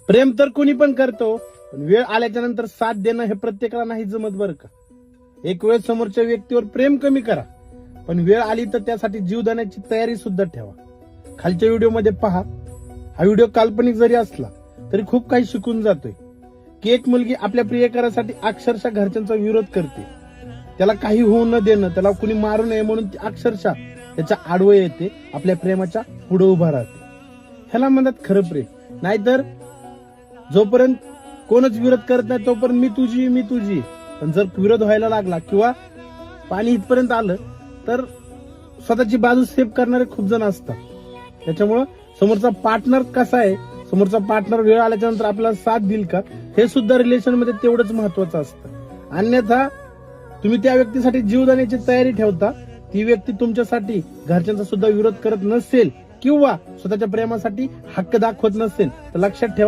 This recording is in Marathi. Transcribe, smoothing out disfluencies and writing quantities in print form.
प्रेम तर कोणी पण करतो, पण वेळ आल्याच्या नंतर साथ देणं हे प्रत्येकाला नाही जमत बरं का. एक वेळ समोरच्या व्यक्तीवर प्रेम कमी करा, पण वेळ आली तर त्यासाठी जीव देण्याची तयारी सुद्धा ठेवा. खालच्या व्हिडिओमध्ये पहा. हा व्हिडिओ काल्पनिक जरी असला तरी खूप काही शिकून जातोय. की एक मुलगी आपल्या प्रियकरासाठी अक्षरशः घरच्यांचा विरोध करते. त्याला काही होऊ न देणं, त्याला कुणी मारू नये म्हणून ती अक्षरशः त्याच्या आडवं येते, आपल्या प्रेमाच्या पुढे उभा राहते. ह्याला म्हणतात खरं प्रेम. नाहीतर जोपर्यंत कोणच विरोध करत नाही तोपर्यंत मी तुझी. पण जर विरोध व्हायला लागला किंवा पाणी इथपर्यंत आलं तर स्वतःची बाजू सेव्ह करणारे खूप जण असतात. त्याच्यामुळं समोरचा पार्टनर कसा आहे, समोरचा पार्टनर वेळ आल्याच्या नंतर आपल्याला साथ देईल का, हे सुद्धा रिलेशन मध्ये तेवढंच महत्वाचं असतं. अन्यथा तुम्ही त्या व्यक्तीसाठी जीव देण्याची तयारी ठेवता, ती व्यक्ती तुमच्यासाठी घरच्यांचा सुद्धा विरोध करत नसेल किंवा स्वतःच्या प्रेमासाठी हक्क दाखवत नसेल तर लक्षात ठेवा.